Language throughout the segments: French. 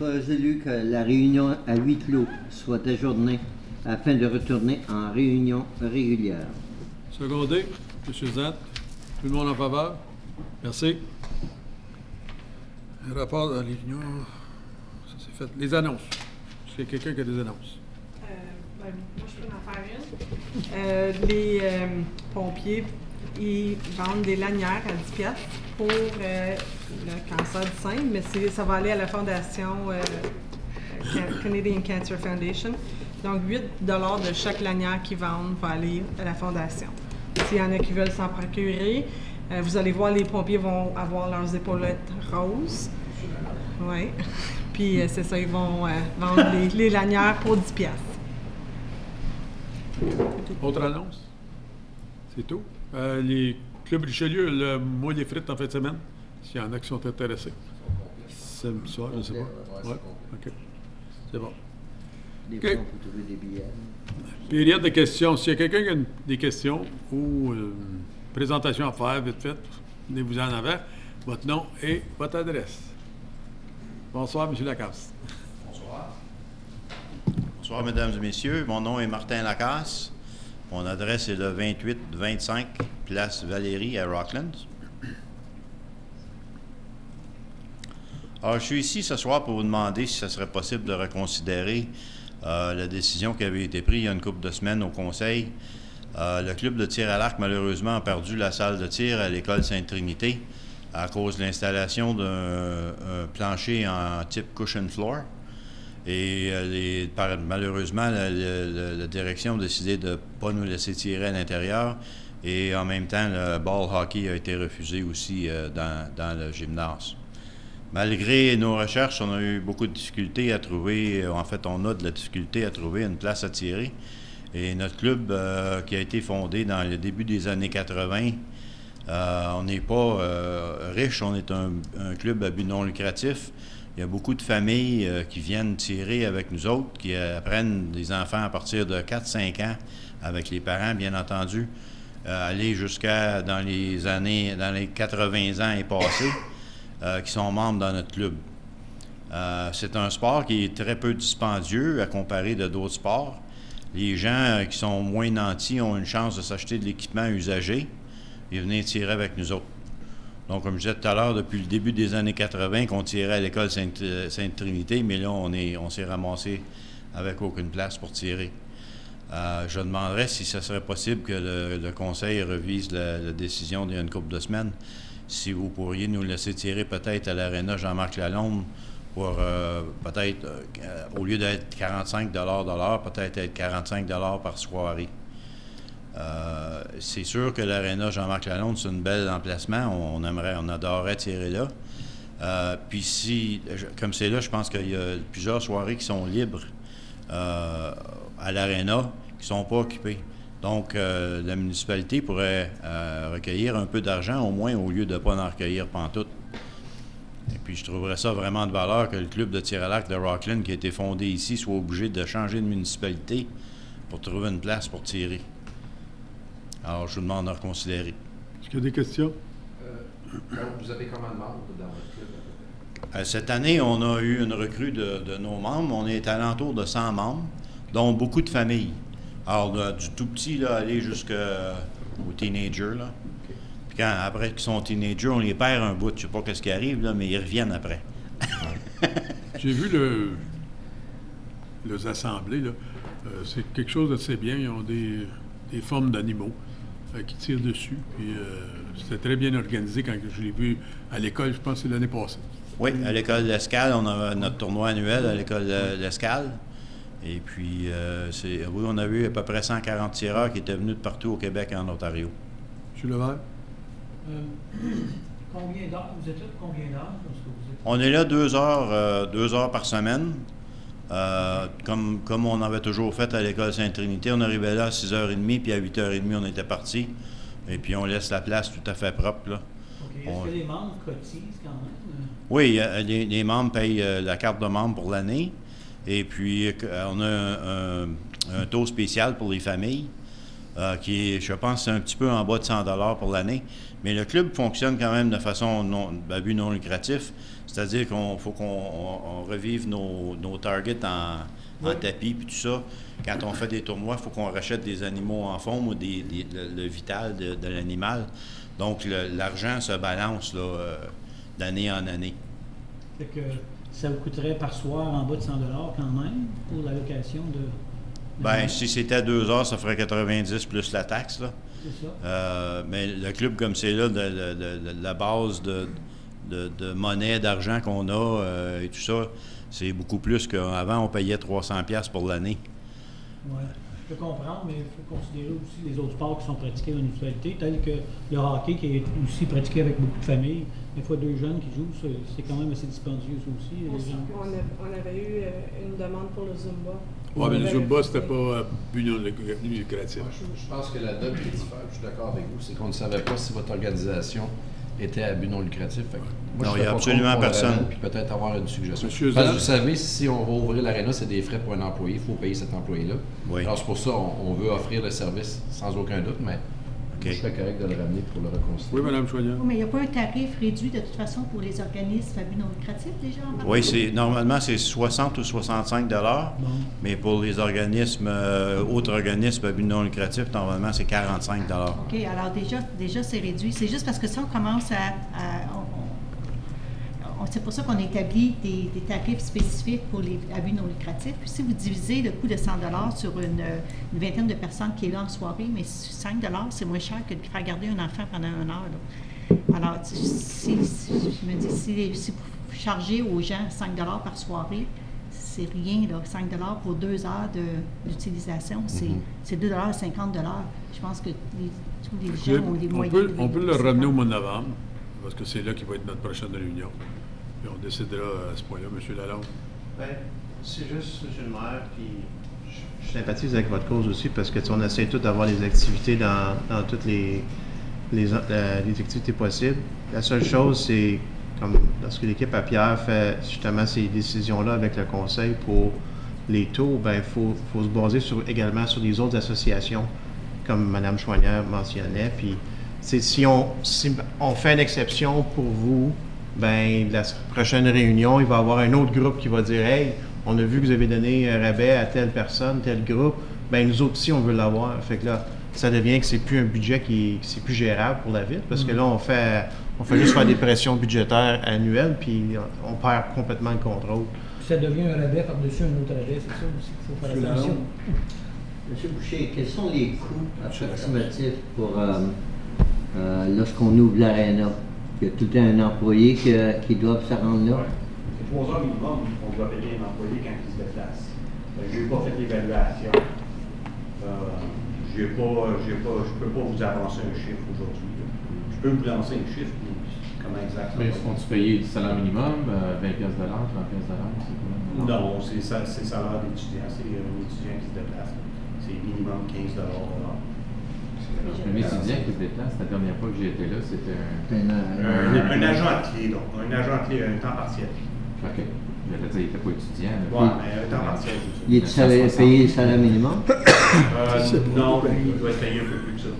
soit résolu que la réunion à huis clos soit ajournée afin de retourner en réunion régulière. Secondé, M. Zant. Tout le monde en faveur? Merci. Un rapport de la réunion. Ça c'est fait. Les annonces. Est-ce qu'il y a quelqu'un qui a des annonces? Moi, je peux en faire une. Les pompiers, ils vendent des lanières à 10 piastres pour le cancer du sein, mais ça va aller à la fondation Canadian Cancer Foundation. Donc, 8 $ de chaque lanière qu'ils vendent va aller à la fondation. S'il y en a qui veulent s'en procurer, vous allez voir, les pompiers vont avoir leurs épaulettes roses. Oui. Puis, c'est ça, ils vont vendre les lanières pour 10 piastres. Autre annonce? C'est tout? Les clubs Richelieu, le mois des frites en fin de semaine, s'il y en a qui sont intéressés. Samedi soir, je ne sais pas. Oui, OK. C'est bon. Des fois, on peut trouver des billets. Période de questions. S'il y a quelqu'un qui a des questions ou une présentation à faire, vite fait, venez-vous en avant. Votre nom et votre adresse. Bonsoir, M. Lacasse. Bonsoir. Bonsoir, mesdames et messieurs. Mon nom est Martin Lacasse. Mon adresse est le 2825 Place Valérie à Rocklands. Alors, je suis ici ce soir pour vous demander si ce serait possible de reconsidérer la décision qui avait été prise il y a une couple de semaines au Conseil. Le club de tir à l'arc, malheureusement, a perdu la salle de tir à l'école Sainte-Trinité à cause de l'installation d'un plancher en type cushion floor. Et malheureusement, la direction a décidé de ne pas nous laisser tirer à l'intérieur. Et en même temps, le ball hockey a été refusé aussi dans le gymnase. Malgré nos recherches, on a eu beaucoup de difficultés à trouver, en fait, on a de la difficulté à trouver une place à tirer. Et notre club, qui a été fondé dans le début des années 80, on n'est pas riche, on est un club à but non lucratif. Il y a beaucoup de familles qui viennent tirer avec nous autres, qui apprennent des enfants à partir de 4-5 ans, avec les parents, bien entendu, aller jusqu'à dans les 80 ans et passés. Qui sont membres dans notre club. C'est un sport qui est très peu dispendieux à comparer de d'autres sports. Les gens qui sont moins nantis ont une chance de s'acheter de l'équipement usagé et venir tirer avec nous autres. Donc, comme je disais tout à l'heure, depuis le début des années 80 qu'on tirait à l'école Sainte-Trinité, mais là, on s'est ramassé avec aucune place pour tirer. Je demanderais si ce serait possible que le Conseil revise la décision d'il y a une couple de semaines. Si vous pourriez nous laisser tirer peut-être à l'aréna Jean-Marc Lalonde pour peut-être, au lieu d'être 45 $ de l'heure, peut-être être 45 $ par soirée. C'est sûr que l'aréna Jean-Marc Lalonde, c'est un bel emplacement. On adorerait tirer là. Puis comme c'est là, je pense qu'il y a plusieurs soirées qui sont libres à l'aréna, qui ne sont pas occupées. Donc, la municipalité pourrait recueillir un peu d'argent, au moins, au lieu de ne pas en recueillir pantoute. Et puis, je trouverais ça vraiment de valeur que le club de tir à l'arc de Rockland, qui a été fondé ici, soit obligé de changer de municipalité pour trouver une place pour tirer. Alors, je vous demande de reconsidérer. Est-ce qu'il y a des questions? Vous avez combien de membres dans votre club? Cette année, on a eu une recrue de nos membres. On est alentour de 100 membres, dont beaucoup de familles. Alors, du tout petit, là, aller jusqu'aux teenagers, là. Okay. Puis après qu'ils sont teenagers, on les perd un bout. Je ne sais pas ce qui arrive, là, mais ils reviennent après. J'ai vu les assemblées, là. C'est quelque chose d'assez bien. Ils ont des formes d'animaux qui tirent dessus. Puis c'était très bien organisé quand je l'ai vu à l'école, je pense que c'est l'année passée. Oui, à l'école de l'Escale, on a notre tournoi annuel à l'école de l'Escale. Et puis, oui, on a eu à peu près 140 tireurs qui étaient venus de partout au Québec et en Ontario. M. Levert? Combien d'heures? Vous êtes là pour combien d'heures? On est là 2 heures par semaine. Comme on avait toujours fait à l'école Sainte-Trinité, on arrivait là à 6h30, puis à 8h30, on était parti. Et puis, on laisse la place tout à fait propre, là. OK. Est-ce que les membres cotisent quand même? Oui, les membres payent la carte de membre pour l'année. Et puis, on a un taux spécial pour les familles. qui est, je pense, un petit peu en bas de 100 $ pour l'année. Mais le club fonctionne quand même de façon à but non lucratif, c'est-à-dire qu'il faut qu'on revive nos targets en tapis puis tout ça. Quand on fait des tournois, il faut qu'on rachète des animaux en forme ou le vital de l'animal. Donc, l'argent se balance là, d'année en année. Fait que ça vous coûterait par soir en bas de 100 $ quand même pour la location de... Bien, si c'était à 2 heures, ça ferait 90 plus la taxe, là. C'est ça. Mais le club comme c'est là, la base de monnaie, d'argent qu'on a et tout ça, c'est beaucoup plus qu'avant, on payait 300$ pour l'année. Oui, je peux comprendre, mais il faut considérer aussi les autres sports qui sont pratiqués dans l'université, tels que le hockey qui est aussi pratiqué avec beaucoup de familles. Des fois, 2 jeunes qui jouent, c'est quand même assez dispendieux ça aussi. On avait eu une demande pour le Zumba. Oui, mais le Zumba, c'était pas but non lucratif. Je pense que la donne principale, je suis d'accord avec vous, c'est qu'on ne savait pas si votre organisation était à but non lucratif. Fait que moi, non, je il n'y a absolument personne. Puis peut-être avoir une suggestion. Monsieur Parce que vous savez, si on va ouvrir l'aréna, c'est des frais pour un employé. Il faut payer cet employé-là. Oui. Alors, c'est pour ça qu'on veut offrir le service sans aucun doute, mais je serais correct de le ramener pour le reconstituer. Oui, Mme Chouanière. Oui, mais il n'y a pas un tarif réduit de toute façon pour les organismes à but non lucratif déjà? Oui, normalement, c'est 60 ou 65 $, mais pour les organismes, autres organismes à but non lucratif, normalement, c'est 45 $. OK, alors déjà c'est réduit. C'est juste parce que ça, on commence c'est pour ça qu'on établit des tarifs spécifiques pour les à but non lucratif. Puis si vous divisez le coût de 100 $ sur une vingtaine de personnes qui est là en soirée, mais 5 $, c'est moins cher que de faire garder un enfant pendant 1 heure. Là. Alors, je me dis, si vous chargez aux gens 5 $ par soirée, c'est rien, là. 5 $ pour 2 heures d'utilisation, c'est 2,50 $. Je pense que tous les gens ont les moyens. On peut le ramener au mois de novembre, parce que c'est là qu'il va être notre prochaine réunion. Et on décidera à ce point-là, M. Lalonde. Bien, c'est juste, M. le maire, puis je sympathise avec votre cause aussi, parce que on essaie tous d'avoir les activités dans toutes les activités possibles. La seule chose, c'est, comme lorsque l'équipe à Pierre fait justement ces décisions-là avec le conseil pour les taux, bien, il faut se baser également sur les autres associations, comme Mme Chouanière mentionnait. Puis, si on fait une exception pour vous, ben la prochaine réunion, il va y avoir un autre groupe qui va dire « Hey, on a vu que vous avez donné un rabais à telle personne, tel groupe, ben nous autres aussi, on veut l'avoir. » Fait que là, ça devient que c'est plus un budget c'est plus gérable pour la ville, parce que là, on fait juste faire des pressions budgétaires annuelles, puis on perd complètement le contrôle. Ça devient un rabais par-dessus un autre rabais, c'est ça aussi qu'il faut faire attention. Monsieur Boucher, quels sont les coûts approximatifs pour lorsqu'on ouvre l'aréna? Il y a tout le temps un employé qui doit se rendre là. C'est 3 heures minimum qu'on doit payer un employé quand il se déplace. Je n'ai pas fait l'évaluation. Je ne peux pas vous avancer un chiffre aujourd'hui. Je peux vous lancer un chiffre, mais comment exactement? Mais est-ce qu'on payer du salaire minimum, 20$, 30$, c'est quoi? Non, c'est salaire d'étudiant. C'est un étudiant qui se déplace. C'est minimum 15$ de l'heure. Un étudiant qui se déplace, la dernière fois que j'ai été là, c'était un agent clé, donc. Un agent clé, un temps partiel. OK. Je vais dire, il n'était pas étudiant. Oui, mais un temps partiel. Il est payé le salaire minimum? Non, il doit être payé un peu plus que ça.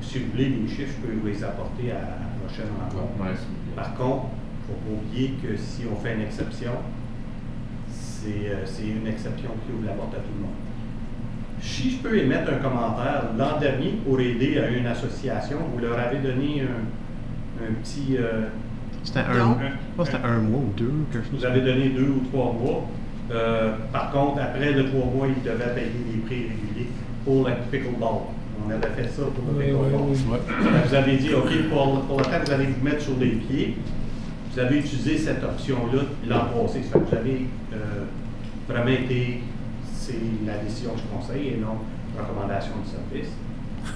Si vous voulez les chiffres, je peux vous les apporter à la prochaine rencontre. Ouais, par contre, il ne faut pas oublier que si on fait une exception, c'est une exception qui ouvre la porte à tout le monde. Si je peux émettre un commentaire, l'an dernier, pour aider à une association, vous leur avez donné un petit... c'était un mois ou 2, quelque chose. Vous avez donné 2 ou 3 mois. Par contre, après le 3 mois, ils devaient payer des prix réguliers pour le pickleball. On avait fait ça pour le pickleball. Vous avez dit, OK, pour le temps que vous allez vous mettre sur les pieds, vous avez utilisé cette option-là l'an passé. Ça fait que vous avez vraiment été... C'est la décision du conseil et non recommandation du service.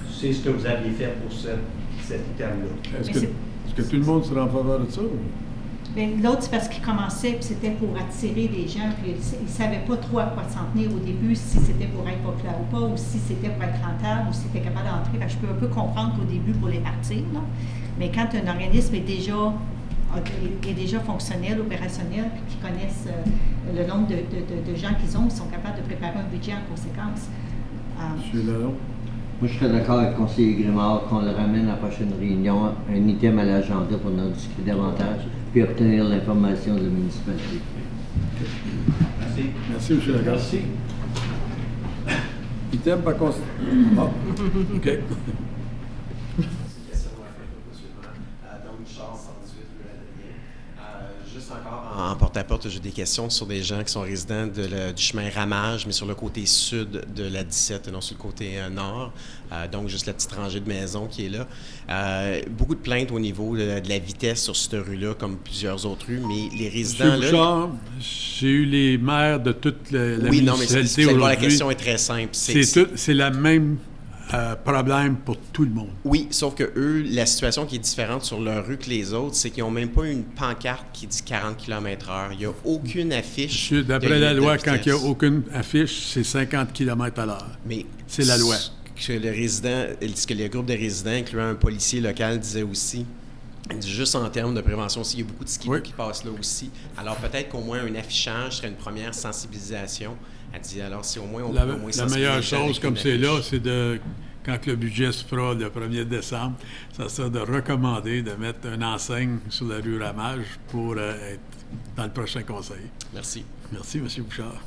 C'est ce que vous aviez fait pour cet item-là. Est-ce que tout le monde sera en faveur de ça? Bien, l'autre, c'est parce qu'il commençait, puis c'était pour attirer les gens, puis ils ne savaient pas trop à quoi s'en tenir au début, si c'était pour être populaire ou pas, ou si c'était pour être rentable, ou si c'était capable d'entrer. Je peux un peu comprendre qu'au début, pour les partir, là. Mais quand un organisme est déjà fonctionnel, opérationnel, puis qui connaissent le nombre de gens qu'ils ont, ils sont capables de préparer un budget en conséquence. Monsieur Lalonde. Moi, je serais d'accord avec le conseiller Grimard qu'on le ramène à la prochaine réunion, un item à l'agenda pour en discuter davantage, puis obtenir l'information de la municipalité. Merci. Merci, M. Lagarde. Merci. Item par contre. Ah, OK. Juste encore en porte-à-porte, j'ai des questions sur des gens qui sont résidents du chemin Ramage, mais sur le côté sud de la 17 et non sur le côté nord. Donc, juste la petite rangée de maisons qui est là. Beaucoup de plaintes au niveau de la vitesse sur cette rue-là, comme plusieurs autres rues, mais les résidents... M. Bouchard, j'ai eu les maires de toute la oui, non, mais la question est très simple. C'est la même... problème pour tout le monde. Oui, sauf que eux, la situation qui est différente sur leur rue que les autres, c'est qu'ils n'ont même pas une pancarte qui dit 40 km/h. Il n'y a aucune affiche. D'après la loi, quand il n'y a aucune affiche, c'est 50 km/h. Mais c'est la loi. Ce que le groupe de résidents, incluant un policier local, disait aussi. Juste en termes de prévention aussi, il y a beaucoup de skis qui passent là aussi. Alors peut-être qu'au moins un affichage serait une première sensibilisation. Elle dit alors si au moins on peut au moins la meilleure chose comme c'est là, c'est de quand le budget se fera le 1er décembre, ça sera de recommander de mettre une enseigne sur la rue Ramage pour être dans le prochain conseil. Merci. Merci, M. Bouchard.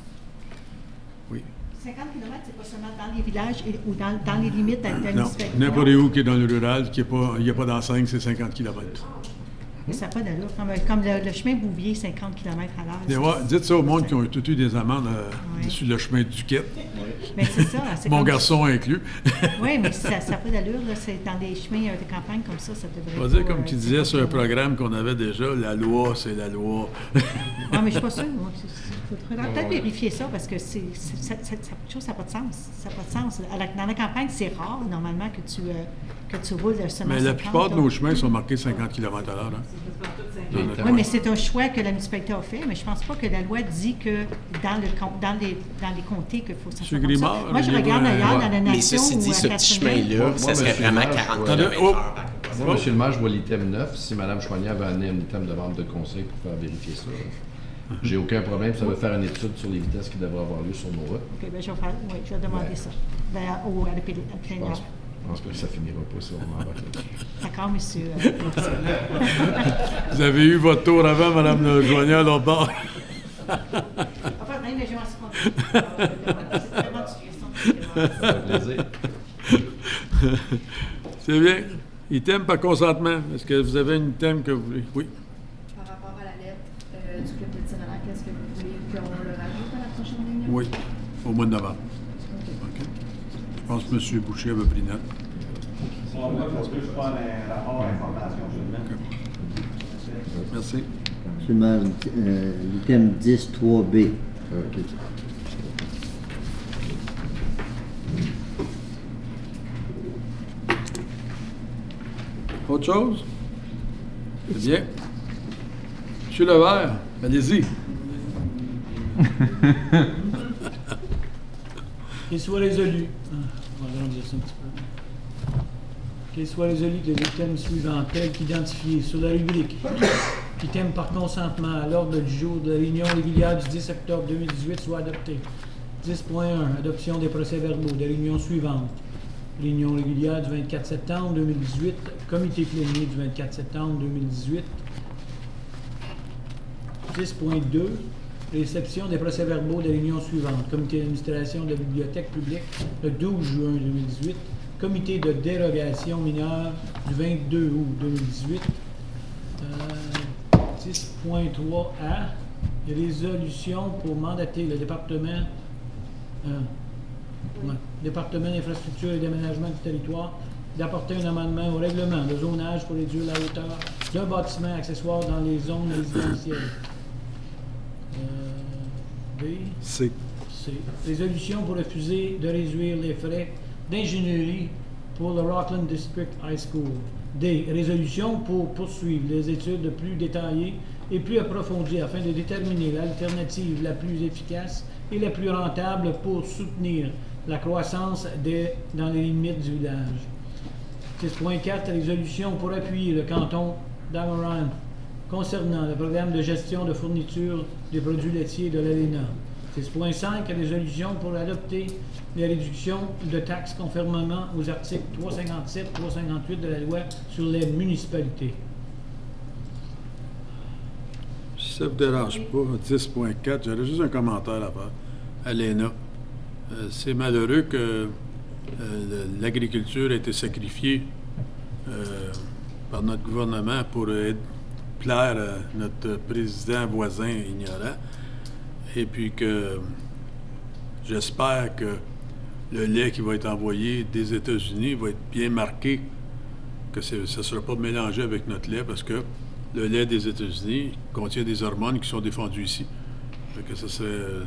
Oui. 50 km, c'est pas seulement dans les villages ou dans les limites de la municipalité. Non, n'importe où qui est dans le rural, il n'y a pas d'enseigne, c'est 50 km. Mais ça n'a pas d'allure. Comme le chemin Bouvier, 50 km à l'heure. Dites ça au monde qui ont tout eu des amendes sur le chemin du Quai. Mais c'est ça. Mon garçon inclus. Oui, mais ça n'a pas d'allure. C'est dans des chemins de campagne comme ça devrait pas... On va dire, comme tu disais sur un programme qu'on avait déjà, la loi, c'est la loi. Non, mais je ne suis pas sûre. Il faudrait peut-être vérifier ça parce que ça n'a pas de sens. Ça n'a pas de sens. Dans la campagne, c'est rare, normalement, que tu roules seulement 50. Mais la plupart de nos chemins sont marqués 50 km/h. Oui, mais c'est un choix que la municipalité a fait, mais je ne pense pas que la loi dit que dans les comtés qu'il faut ça. Moi, je regarde ailleurs dans la nation. Mais ceci dit, ce petit chemin-là, ça serait vraiment 40 km/h. Moi, M. le maire, je vois l'item 9. Si Mme Choignard avait amené un item de vente de conseil pour faire vérifier ça, j'ai aucun problème. Ça va faire une étude sur les vitesses qui devraient avoir lieu sur nos routes. OK, bien, je vais demander ça à la plénière. Je pense que ça finira pas si on en va là-dessus. D'accord, monsieur. Vous avez eu votre tour avant, Mme le Joignard, l'autre bord. Enfin, même les gens se c'est vraiment du Ça fait plaisir. C'est bien. Item par consentement. Est-ce que vous avez un item que vous voulez? Oui. Par rapport à la lettre du club de tir à l'arc, est-ce que vous voulez qu'on le rajoute à la prochaine réunion? Oui, au mois de novembre. OK. Je pense que M. Boucher avait pris note. On va juste faire un rapport d'information. Merci. Seulement l'item 10.3b. OK. Autre chose? C'est bien. M. Levert, allez-y. Qu'ils soient résolus. On va agrandir ça un petit peu. Qu'ils soient résolus que les items suivants, tels qu'identifiés sur la rubrique, items par consentement à l'ordre du jour de la réunion régulière du 10 octobre 2018, soient adoptés. 10.1. Adoption des procès-verbaux des réunions suivantes. Réunion régulière du 24 septembre 2018, comité plénier du 24 septembre 2018. 10.2. Réception des procès-verbaux des réunions suivantes. Comité d'administration de la bibliothèque publique le 12 juin 2018. Comité de dérogation mineure du 22 août 2018. 10.3a. Résolution pour mandater le département département d'infrastructure et d'aménagement du territoire d'apporter un amendement au règlement de zonage pour réduire la hauteur d'un bâtiment accessoire dans les zones résidentielles. B. C. Résolution pour refuser de réduire les frais d'ingénierie pour le Rockland District High School. D. Résolution pour poursuivre les études plus détaillées et plus approfondies afin de déterminer l'alternative la plus efficace et la plus rentable pour soutenir la croissance dans les limites du village. 6.4. Résolution pour appuyer le canton d'Amaranth concernant le programme de gestion de fourniture des produits laitiers de l'ALENA. C'est ce point 5 à résolution pour adopter les réductions de taxes conformément aux articles 357, 358 de la loi sur les municipalités. Si ça ne vous dérange pas, 10.4, j'aurais juste un commentaire à faire. À l'ENA. C'est malheureux que l'agriculture ait été sacrifiée par notre gouvernement pour plaire à notre président voisin ignorant. Et puis que j'espère que le lait qui va être envoyé des États-Unis va être bien marqué, que ça ne sera pas mélangé avec notre lait, parce que le lait des États-Unis contient des hormones qui sont défendues ici. Fait que ça serait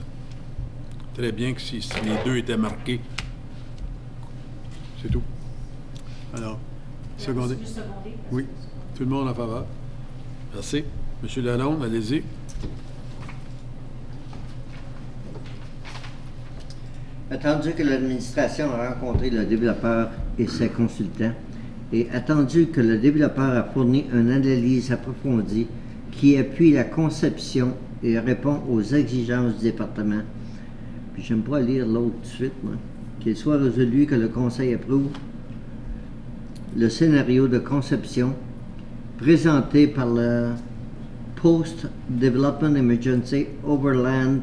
très bien que si les deux étaient marqués. C'est tout. Alors, secondé? Oui. Tout le monde en faveur? Merci. Monsieur Lalonde, allez-y. Attendu que l'administration a rencontré le développeur et ses consultants, et attendu que le développeur a fourni une analyse approfondie qui appuie la conception et répond aux exigences du département, puis j'aime pas lire l'autre tout de suite, moi, qu'il soit résolu que le Conseil approuve le scénario de conception présenté par le Post-Development Emergency Overland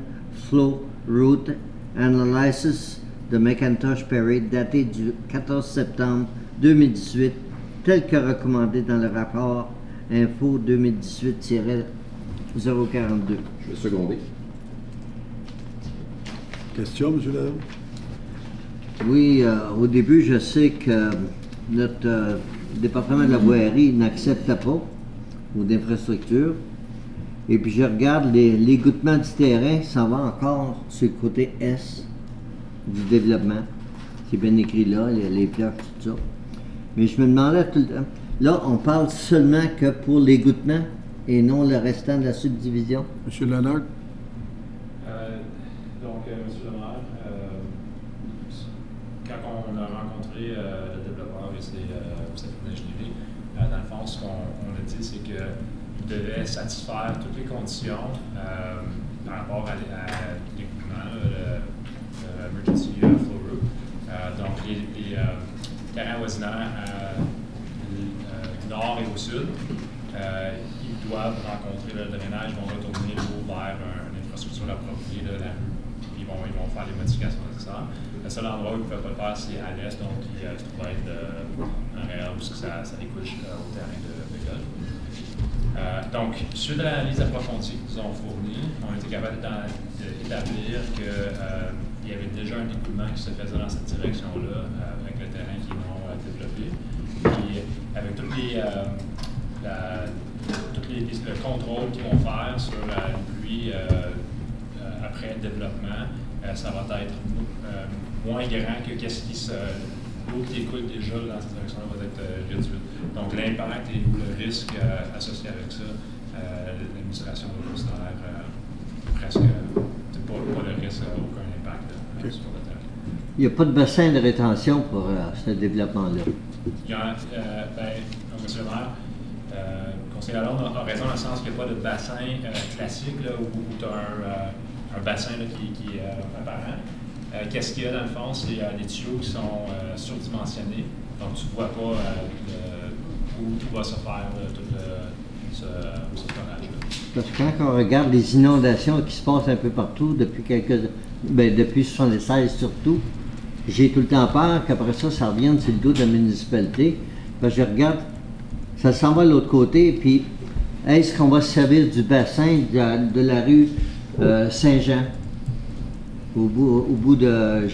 Flow Route Analysis de McIntosh Perry, daté du 14 septembre 2018, tel que recommandé dans le rapport Info 2018-042. Je vais seconder. Question, M. Lalonde? Oui, au début, je sais que notre département de la voirie n'accepte pas, ou d'infrastructure. Et puis je regarde l'égouttement du terrain, ça va encore sur le côté S du développement. C'est bien écrit là, les fleurs, tout ça. Mais je me demandais tout le temps, là, on parle seulement que pour l'égouttement et non le restant de la subdivision. Monsieur Lalonde? Monsieur le maire, quand on a rencontré le développeur et sa ingénierie, dans le fond, ce qu'on a dit, c'est qu'il devait satisfaire toutes les conditions par rapport à l'équipement, le Emergency Flow Route. Donc, les terrains voisinaires du nord et au sud, ils doivent rencontrer le drainage, vont retourner l'eau vers une infrastructure appropriée de la rue. Ils vont faire les modifications nécessaires. Le seul endroit où ils ne peuvent pas le faire, c'est à l'est, donc il se trouve être un réel où ça découche au terrain de golf. Donc, suite à l'analyse approfondie qu'ils ont fournie, on a été capable d'établir qu'il y avait déjà un écoulement qui se faisait dans cette direction-là, avec le terrain qui est non développé. Puis, avec tous les le contrôle qu'ils vont faire sur la pluie après le développement, ça va être moins grand que l'eau qui écoule déjà dans cette direction-là va être réduite. Donc l'impact et le risque associé avec ça, l'administration va considérer presque pas le risque, aucun impact sur le terrain. Il n'y a pas de bassin de rétention pour ce développement-là. Il y a, donc, monsieur le maire, le conseiller Lalonde a raison dans le sens qu'il n'y a pas de bassin classique là, où tu as un bassin là, qui est apparent. Qu'est-ce qu'il y a dans le fond? C'est des tuyaux qui sont surdimensionnés. Donc, tu ne vois pas où va se faire tout ce forage-là. Parce que quand on regarde les inondations qui se passent un peu partout, depuis depuis 1976 surtout, j'ai tout le temps peur qu'après ça revienne sur le dos de la municipalité. Parce que je regarde, ça s'en va de l'autre côté, puis est-ce qu'on va se servir du bassin de la rue Saint-Jean, au bout de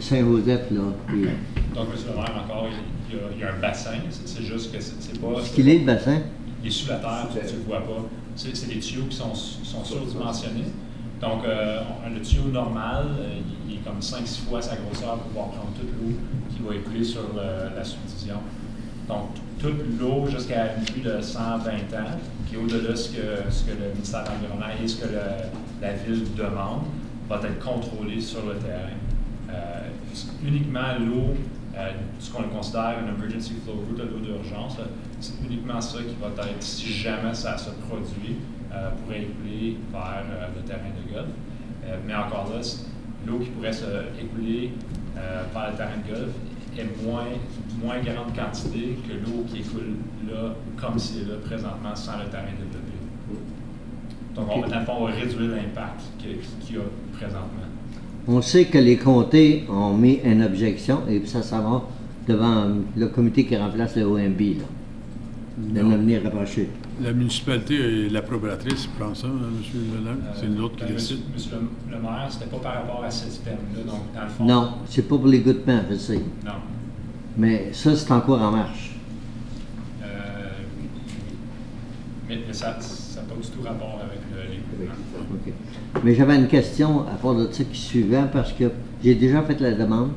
Saint-Joseph, là. Puis, donc, M. le maire, encore, il y a un bassin, c'est juste que c'est pas... Est-ce qu'il est le bassin? Il est sous la terre, tu ne le vois pas. C'est des tuyaux qui sont surdimensionnés. Donc, le tuyau normal, il est comme 5-6 fois sa grosseur pour pouvoir prendre toute l'eau qui va écouler sur la subdivision. Donc, toute l'eau jusqu'à une pluie de 120 ans, qui est au-delà de ce que le ministère de l'Environnement et ce que la ville demande, va être contrôlée sur le terrain. Uniquement l'eau, ce qu'on considère une emergency flow route, l'eau d'urgence, c'est uniquement ça qui va être, si jamais ça se produit, pourrait écouler vers le terrain de golf. Mais encore là, l'eau qui pourrait se écouler vers le terrain de golf est moins grande quantité que l'eau qui écoule là, comme c'est là présentement, sans le terrain développé. Donc, dans le fond, on va réduire l'impact qu'il y a présentement. On sait que les comtés ont mis une objection et ça va devant le comité qui remplace le OMB, là, de venir rapprocher. La municipalité est l'approbatrice, je pense, hein, M. Lalonde? C'est une autre qui décide. Monsieur le maire, c'était pas par rapport à ce système-là, donc dans le fond... Non, c'est pas pour les gouttements, je sais. Non. Mais ça, c'est encore en marche. Mais ça n'a pas du tout rapport avec les gouttements. OK. Mais j'avais une question à part de ça qui suivait, parce que j'ai déjà fait la demande.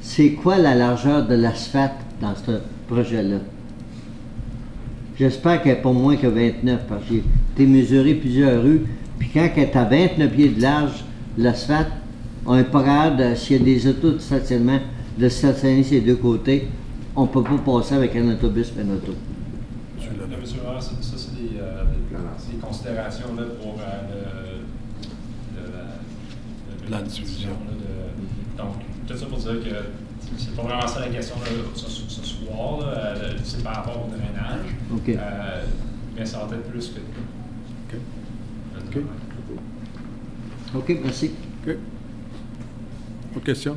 C'est quoi la largeur de l'asphalte dans ce projet-là? J'espère qu'elle n'est pas moins que 29, parce que j'ai été mesuré plusieurs rues, puis quand elle est à 29 pieds de large, l'asphalte, on n'est pas capable, s'il y a des autos de stationnement, de stationner ces deux côtés, on ne peut pas passer avec un autobus et un auto. Monsieur le maire, ça, c'est des considérations là, pour le plan de diffusion. Donc, tout ça pour dire que c'est pas vraiment ça la question là, ce soir, là, c'est par rapport au drainage. OK. Mais ça va être plus que... OK. OK, merci. OK. Autre question?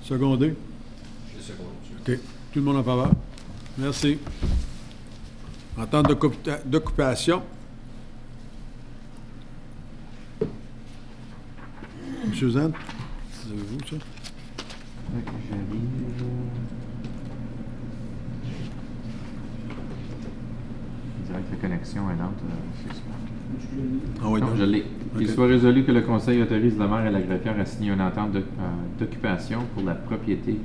Secondé? Je secondé, monsieur. OK. Tout le monde en faveur? Merci. Entente d'occupation. M. Zan, avez-vous ça? Je dirais que la connexion est lente, c'est ça. Ah oui, non, donc. je l'ai. OK. Qu'il soit résolu que le Conseil autorise le maire et la greffière à signer une entente d'occupation pour la propriété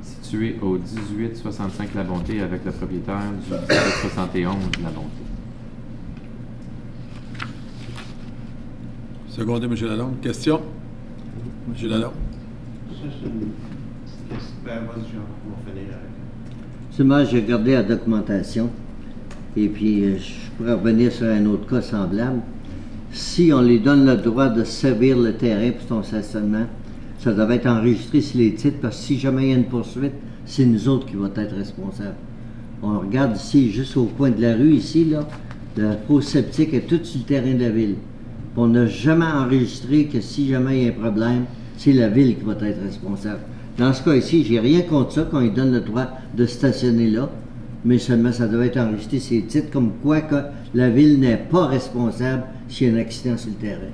située au 1865 La Bonté avec le propriétaire du 1871 La Bonté. Secondé, M. Lalonde. Question? M. Lalonde. Seulement, j'ai regardé la documentation et puis je pourrais revenir sur un autre cas semblable. Si on lui donne le droit de servir le terrain pour son stationnement, ça devait être enregistré sur les titres parce que si jamais il y a une poursuite, c'est nous autres qui vont être responsables. On regarde ici, juste au coin de la rue, ici, là, le fosse septique est tout sur le terrain de la ville. Puis on n'a jamais enregistré que si jamais il y a un problème, c'est la ville qui va être responsable. Dans ce cas ici, j'ai rien contre ça qu'on lui donne le droit de stationner là, mais seulement ça devait être enregistré sur les titres comme quoi que la ville n'est pas responsable s'il y a un accident sur le terrain.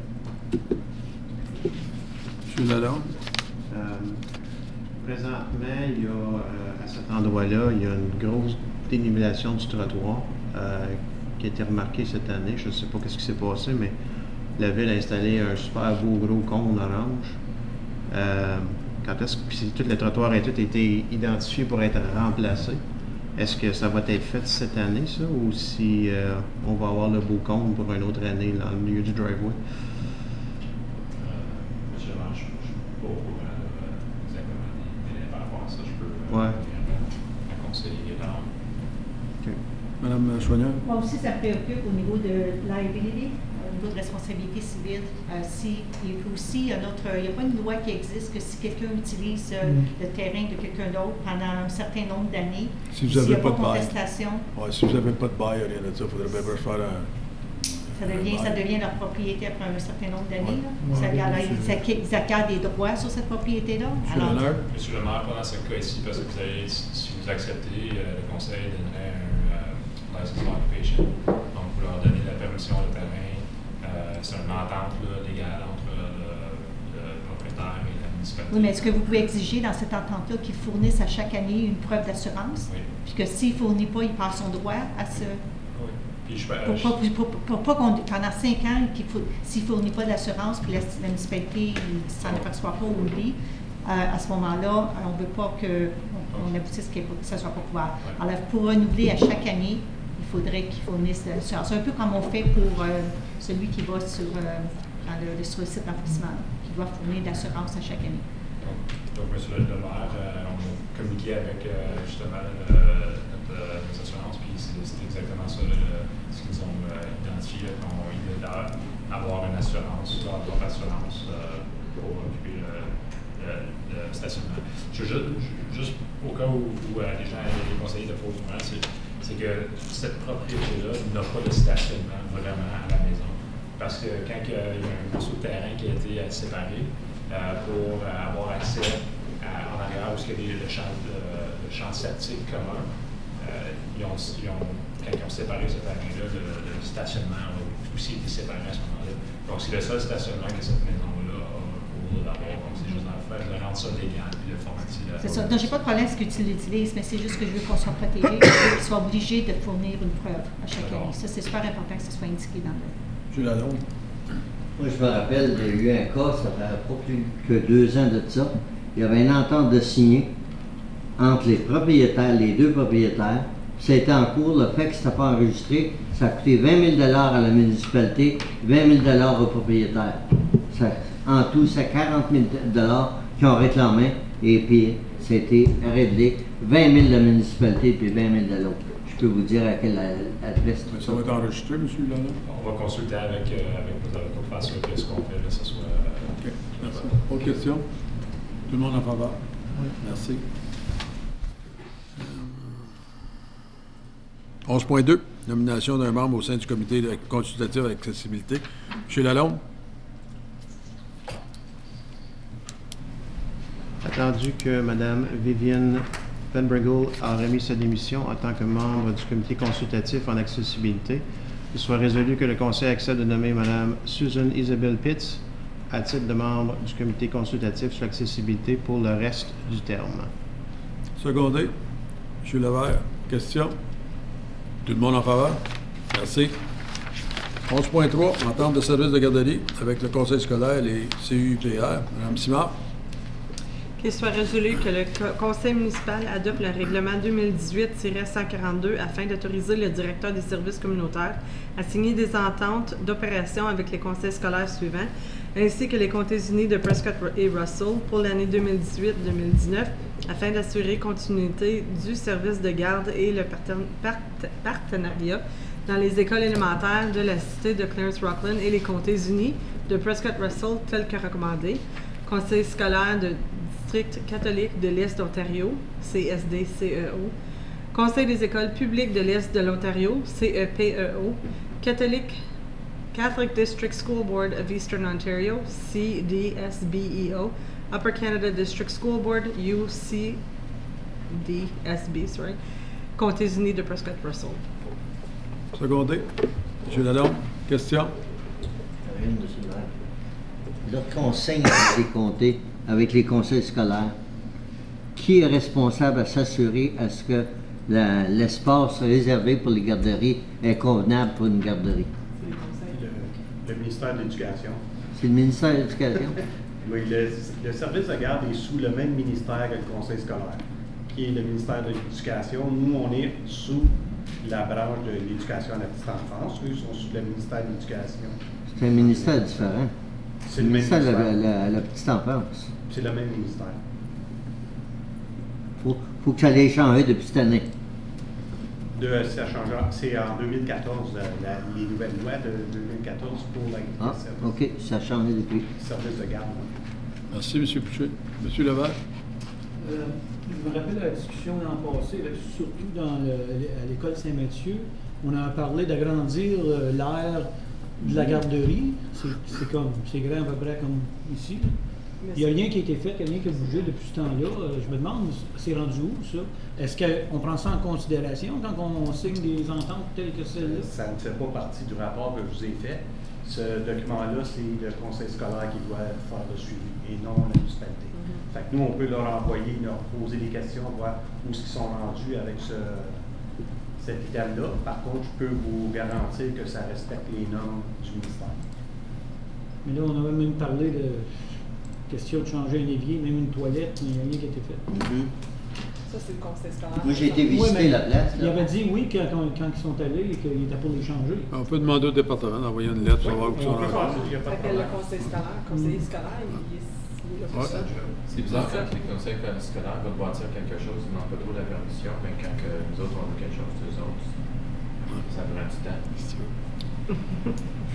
M. Lalonde. Présentement, il y a, à cet endroit-là, il y a une grosse dénivellation du trottoir qui a été remarquée cette année. Je ne sais pas ce qui s'est passé, mais la ville a installé un super beau gros cône orange. Quand est-ce que tout le trottoir a tout été identifié pour être remplacé? Est-ce que ça va être fait cette année, ça, ou si on va avoir le beau cône pour une autre année dans le milieu du driveway? Monsieur le maire, je ne suis pas au courant exactement des délais par rapport à ça. Je peux Ouais. conseiller dans... OK. Madame Choignard. Moi aussi, ça me préoccupe au niveau de liability, au niveau de responsabilité civile. Et puis aussi, il n'y a pas une loi qui existe que si quelqu'un utilise le terrain de quelqu'un d'autre pendant un certain nombre d'années, Si vous n'avez pas de bail. contestation, Ouais, si vous n'avez pas de bail, rien de ça, il faudrait bien faire un. ça devient leur propriété après un certain nombre d'années. Ouais. là. Ils acquièrent des droits sur cette propriété-là. Monsieur le maire, pendant ce cas ici, parce que si vous acceptez, le conseil donnerait un license occupation. Donc, vous leur donnez la permission de terrain. C'est une entente légale entre le propriétaire et la municipalité. Oui, mais est-ce que vous pouvez exiger dans cette entente-là qu'ils fournissent à chaque année une preuve d'assurance? Oui. Puis que s'il ne fournit pas, il perd son droit à ce... Oui. Puis Pour pas qu'on, pendant 5 ans, s'il ne fournit pas d'assurance, puis la municipalité ne s'en aperçoit pas ou oublie, à ce moment-là, on ne veut pas qu'on aboutisse que ça ne soit pas couvert. Ouais. Alors, pour renouveler à chaque année, il faudrait qu'ils fournissent l'assurance. C'est un peu comme on fait pour celui qui va sur le site d'enfouissement, qui doit fournir d'assurance à chaque année. Donc, monsieur le maire, on a communiqué avec justement notre assurance, puis c'est exactement ça, ce qu'ils ont identifié, qu'on doit avoir une assurance, avoir assurance pour occuper le stationnement. Juste au cas où les gens, les conseillers de faux courant, c'est que cette propriété-là n'a pas de stationnement vraiment à la maison. Parce que quand il y a un morceau de terrain qui a été séparé pour avoir accès en arrière où il y a le champ septique commun, quand ils ont séparé ce terrain-là, le stationnement a aussi été séparé à ce moment-là. Donc, c'est le seul stationnement que cette maison-là a pour l'avoir. Donc, c'est juste de rendre ça légal puis de formaliser. C'est ça. Donc, j'ai pas de problème avec ce que tu l'utilises, mais c'est juste que je veux qu'on soit protégé et qu'ils soient obligés de fournir une preuve à chaque année. Ça, c'est super important que ce soit indiqué dans le. Moi, je me rappelle, il y a eu un cas, ça fait pas plus que 2 ans de ça. Il y avait une entente de signer entre les propriétaires, les 2 propriétaires. Ça a été en cours, le fait que ce n'était pas enregistré, ça a coûté 20 000 à la municipalité, 20 000 aux propriétaires. En tout, c'est 40 000 qui ont réclamé, et puis ça a été réglé. 20 000 de la municipalité, puis 20 000 de l'autre. Je peux vous dire à quelle adresse. Ça va être enregistré, M. Lalonde? On va consulter avec nos avocats pour faire sûr que ce qu'on fait, là, ce soit. OK. Merci. Autre question? Tout le monde en faveur? Oui. Merci. 11.2, nomination d'un membre au sein du comité consultatif d'accessibilité. M. Lalonde? Attendu que Mme Vivienne Penbriggle a remis sa démission en tant que membre du comité consultatif en accessibilité, il soit résolu que le Conseil accepte de nommer Mme Susan Isabelle Pitts à titre de membre du comité consultatif sur l'accessibilité pour le reste du terme. Secondé. M. Levert, question? Tout le monde en faveur? Merci. 11.3, entente de service de garderie avec le conseil scolaire et les CUPR. Mme Simard. Qu'il soit résolu que le conseil municipal adopte le règlement 2018-142 afin d'autoriser le directeur des services communautaires à signer des ententes d'opération avec les conseils scolaires suivants, ainsi que les comtés unis de Prescott et Russell pour l'année 2018-2019, afin d'assurer continuité du service de garde et le partenariat dans les écoles élémentaires de la cité de Clarence-Rockland et les comtés unis de Prescott-Russell, tel que recommandé. Conseil scolaire de district catholique de l'Est d'Ontario, CSD-CEO. Conseil des écoles publiques de l'Est de l'Ontario, CEPEO. Catholic District School Board of Eastern Ontario, CDSBEO. Upper Canada District School Board, UCDSB, sorry. Comtés unis de Prescott-Russell. Secondé. M. Lalonde, question? Lorsqu'on signe avec les comtés, avec les conseils scolaires, qui est responsable à s'assurer à ce que l'espace réservé pour les garderies est convenable pour une garderie? Le ministère de l'Éducation. C'est le ministère de l'Éducation? Oui, le service de garde est sous le même ministère que le conseil scolaire, qui est le ministère de l'Éducation. Nous, on est sous la branche de l'éducation à la petite enfance. Eux sont sous le ministère de l'Éducation. C'est un ministère différent. C'est le ministère de la petite enfance. C'est le même ministère. Faut que ça ait changé depuis cette année. Ça change. C'est en 2014, les nouvelles lois de 2014 pour la service. OK, ça a changé depuis. Service de garde. Merci, M. Pouchet. M. Levert. Je me rappelle la discussion l'an passé, là, surtout à l'école Saint-Mathieu, on a parlé d'agrandir l'aire de la garderie. C'est grand à peu près comme ici. Là. Il n'y a rien qui a été fait, il n'y a rien qui a bougé depuis ce temps-là. Je me demande, c'est rendu où, ça? Est-ce qu'on prend ça en considération quand on signe des ententes telles que celle-là? Ça ne fait pas partie du rapport que je vous ai fait. Ce document-là, c'est le conseil scolaire qui doit faire le suivi et non la municipalité. Fait que nous, on peut leur envoyer, leur poser des questions, voir où ils sont rendus avec cet item-là. Par contre, je peux vous garantir que ça respecte les normes du ministère. Mais là, on avait même parlé de question de changer un évier, même une toilette, mais il n'y a rien qui a été fait. Ça, c'est le conseil scolaire. Moi, j'ai été visiter la place. Il avait dit oui quand ils sont allés et qu'il était pour les changer. On peut demander au département d'envoyer une lettre pour savoir où ils sont rendus. Le conseil scolaire, conseiller scolaire, il est là pour ça. C'est bizarre quand les conseils scolaires veulent bâtir quelque chose, ils n'ont pas trop la permission, mais quand nous autres on veut quelque chose, eux autres. Ça prend du temps.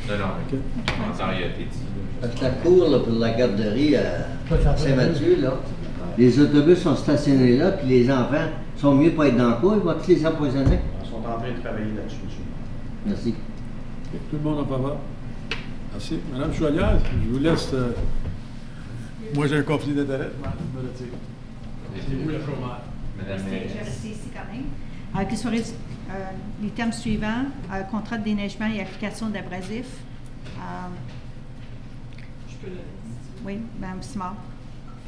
Non, non, OK. en temps, il a été dit. Parce que la cour là, pour la garderie à Saint-Mathieu, là, les autobus sont stationnés là, puis les enfants sont mieux pas être dans le cour, ils vont tous les empoisonner. Ils sont en train de travailler là-dessus, monsieur. Merci. OK. Tout le monde en faveur? Merci. Madame Chouanière, je vous laisse. Moi, j'ai un conflit d'intérêt. Je me retire. C'est vous, le fromage. Madame Je vais rester ici quand même. Que soient les termes suivants, contrat de déneigement et application d'abrasifs. Je peux le Oui, Mme Simard.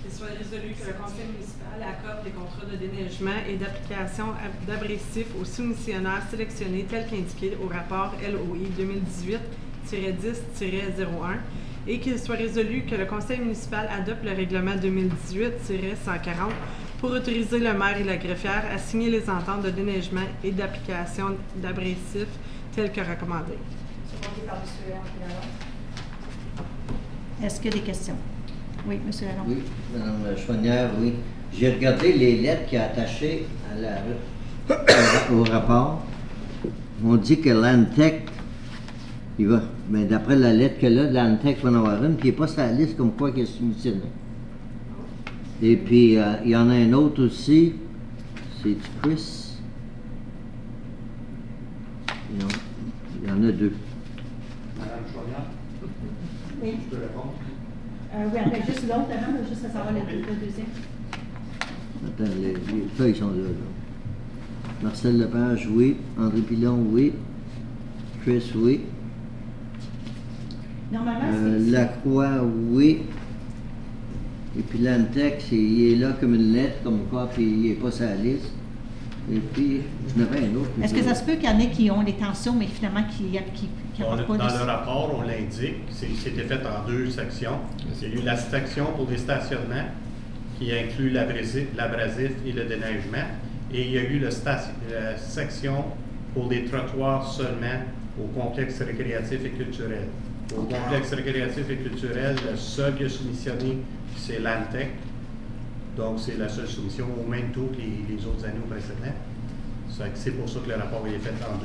Qu'il soit résolu que le conseil municipal accorde des contrats de déneigement et d'application d'abrasifs aux soumissionnaires sélectionnés tels qu'indiqués au rapport LOI 2018-10-01 et qu'il soit résolu que le conseil municipal adopte le règlement 2018-140 pour autoriser le maire et la greffière à signer les ententes de déneigement et d'application d'abrasifs telles que recommandées. Est-ce qu'il y a des questions? Oui, M. Lalonde. Oui, Mme Chouanière, oui. J'ai regardé les lettres qui sont attachées au rapport. On dit que l'ANTEC, mais d'après la lettre qu'elle a, l'ANTEC va en avoir une, puis il n'est pas sur la liste comme quoi qu'il est soumissionné. Et puis, il y en a un autre aussi, c'est Chris. Non, il y en a deux. Madame Chouanière? Oui. Je peux répondre? Oui, avec juste l'autre avant, juste à savoir le deuxième. Attends, les feuilles sont là. Marcel Lepage, oui. André Pilon, oui. Chris, oui. Normalement, c'est... Lacroix, oui. Et puis l'Antec, il est là comme une lettre, comme quoi, puis il n'est pas sur la liste. Et puis, je n'avais un autre. Est-ce que ça se peut qu'il y en ait qui ont les tensions, mais finalement qui n'ont pas Dans de... le rapport, on l'indique, c'était fait en deux sections. Il y a eu la section pour les stationnements, qui inclut l'abrasif et le déneigement. Et il y a eu la section pour les trottoirs seulement au complexe récréatif et culturel. Au complexe récréatif et culturel, le seul qui a soumissionné, c'est l'ANTEC. Donc, c'est la seule soumission au même taux que les autres années précédentes. C'est pour ça que le rapport est fait en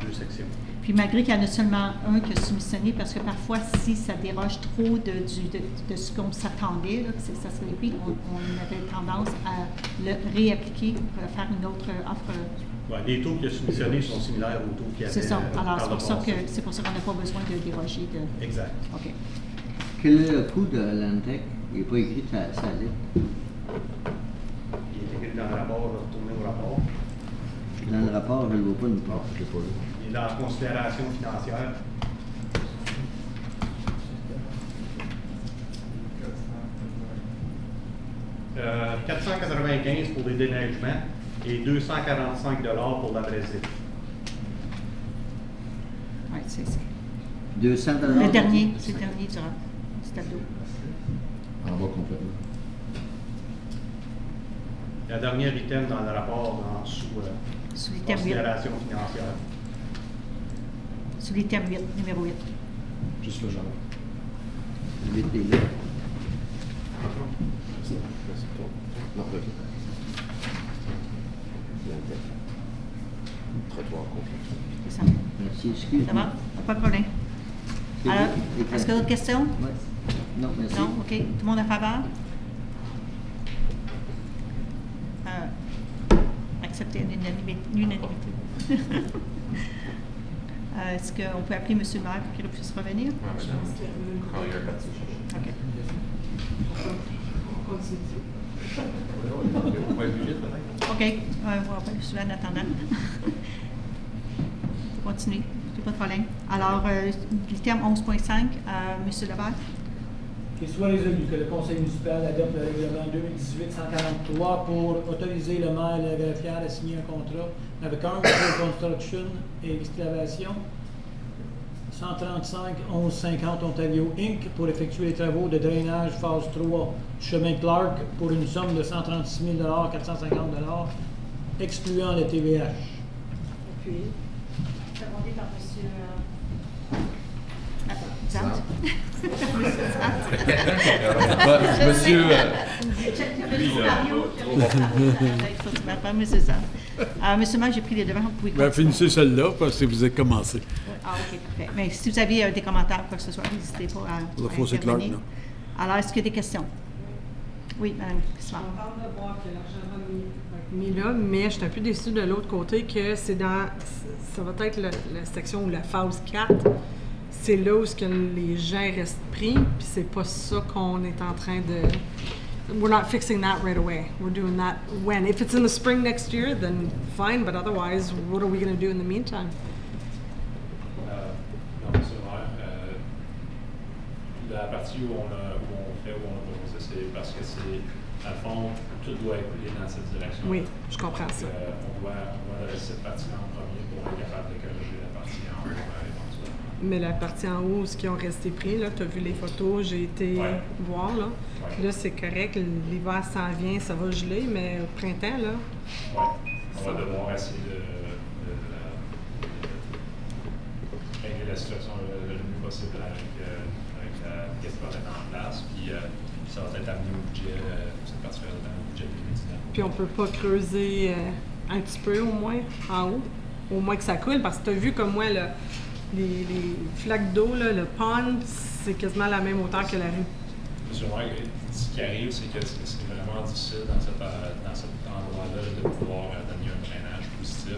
deux sections. Puis malgré qu'il y en a seulement un qui a soumissionné, parce que parfois, si ça déroge trop de ce qu'on s'attendait, que ça serait pris, on avait tendance à le réappliquer pour faire une autre offre. Ouais, les taux qu'il a soumissionnés sont similaires aux taux qu'il y avait. C'est ça. Alors, par c'est pour ça qu'on n'a pas besoin de déroger de... Exact. OK. Quel est le coût de l'Antec? Il n'est pas écrit sa lettre. Il est écrit dans le rapport, retourné au rapport. Dans le rapport, je ne le vois pas une part. Il est dans la considération financière. « 495 pour les déneigements et 245 pour l'abrasif. » Oui, c'est ça. 200 $? Le dernier, c'est le dernier du tableau. En bas complètement. La dernière item dans le rapport, sous considération financière. Sous l'item 8, numéro 8. Juste le genre. 8 est là. Non, ok. Trottoir complet. C'est ça. Merci, excuse. Ça va? Pas de problème. Alors, est-ce qu'il y a d'autres questions? Oui. Non, merci. Non? OK. Tout le monde en faveur? Accepter l'unanimité. Est-ce qu'on peut appeler M. le maire pour qu'il puisse revenir? OK. On continue. OK. On va appeler souvent en attendant. On continue. Pas de problème. Alors, l'item 11.5, M. Lebert. Qu'il soit résolu que le conseil municipal adopte le règlement 2018-143 pour autoriser le maire et la greffière à signer un contrat avec Armstrong Construction et Excavation 135-1150 Ontario Inc. pour effectuer les travaux de drainage phase 3 du chemin Clark pour une somme de 136 450 $, excluant le TVH. Appuyé. Demandé par M. Monsieur. Monsieur Monsieur le maire, j'ai pris les devants. Vous pouvez Ben, finissez celle-là, parce que vous avez commencé. Ah, OK, parfait. Mais si vous avez des commentaires, quoi que ce soit, n'hésitez pas à c'est clair, intervenir. non. Alors, est-ce qu'il y a des questions? Oui, Mme Je suis Smart. contente de voir que l'argent va être mis là, mais je suis un peu déçue de l'autre côté que ça va être la section ou la phase 4. C'est là où les gens restent pris, puis c'est pas ça qu'on est en train de... We're not fixing that right away. We're doing that when. If it's in the spring next year, then fine, but otherwise, what are we going to do in the meantime? Non, c'est vrai. La partie où on a proposé, c'est parce que c'est, à fond, tout doit écouler dans cette direction. Oui, je comprends Donc, ça. On doit adresser cette partie-là en premier pour être capable de corriger la partie en haut éventuellement. Mais la partie en haut, ce qui ont resté pris, là, tu as vu les photos, j'ai été voir, là. Ouais. Là, c'est correct, l'hiver s'en vient, ça va geler, mais au printemps, là... Oui, on va devoir essayer de régler la situation le mieux possible avec ce qu'on est en place, puis ça va être amené au budget, cette partie-là, dans le budget 2019. Puis on peut pas creuser un petit peu, au moins, en haut, au moins que ça coule, parce que tu as vu comme moi, les flaques d'eau, le pond, c'est quasiment à la même hauteur que la rue. Monsieur le maire, ce qui arrive, c'est que c'est vraiment difficile dans cet endroit-là de pouvoir donner un drainage positif.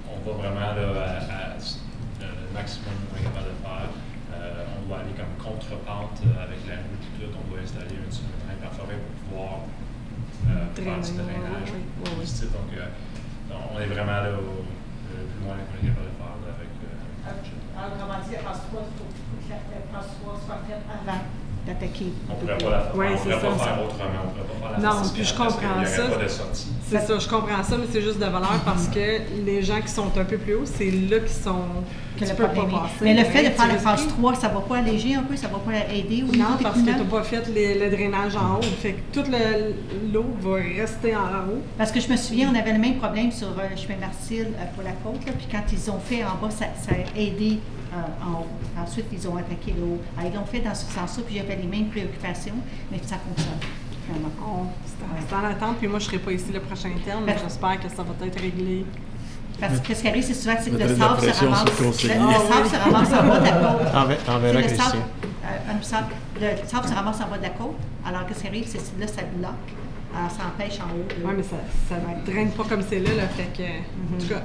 On va vraiment à le maximum qu'on est capable de faire. On doit aller comme contre-pente avec la rue et tout. On doit installer un drain perforé pour pouvoir faire ce drainage positif. Donc, on est vraiment là le plus loin qu'on est capable de faire là, avec Autrement dit, la phase 3, il faut que la phase 3 soit faite avant d'attaquer. on ne pourrait pas la faire. Ouais, On ne c'est pourrait pas ça. faire autrement. On ne pourrait pas faire la Non, phase puis je 4 parce comprends qu'il n'y ça. aurait pas de sortie. C'est ça, je comprends ça, mais c'est juste de valeur parce que les gens qui sont un peu plus hauts, c'est là qu'ils sont... Que tu le peux pas problème est. passer. Mais le fait de Tu faire la risques- phase 3, ça ne va pas alléger un peu, ça ne va pas aider au niveau Non, des parce que tu couleurs? n'as pas fait le drainage en haut. Fait que toute l'eau va rester en haut. Parce que je me souviens, on avait le même problème sur le chemin Marcille pour la côte, là, puis quand ils ont fait en bas, ça a aidé en haut. Ensuite, ils ont attaqué le haut. Alors, ils l'ont fait dans ce sens-là, puis j'avais les mêmes préoccupations, mais ça fonctionne, finalement. C'est en attente, puis moi, je ne serai pas ici le prochain terme, mais j'espère que ça va être réglé. Parce que ce qui arrive, c'est souvent que le Mettre de la sable se pression ramasse. sur le conseiller. Le sable se ramasse en bas de la côte. Enverra C'est le Christian. sable se ramasse en bas de la côte. Alors, qu'est-ce qui arrive, c'est que là, ça bloque. Alors, ça empêche en haut. Oui, mais ça ne draine pas comme c'est là, fait que... En tout cas...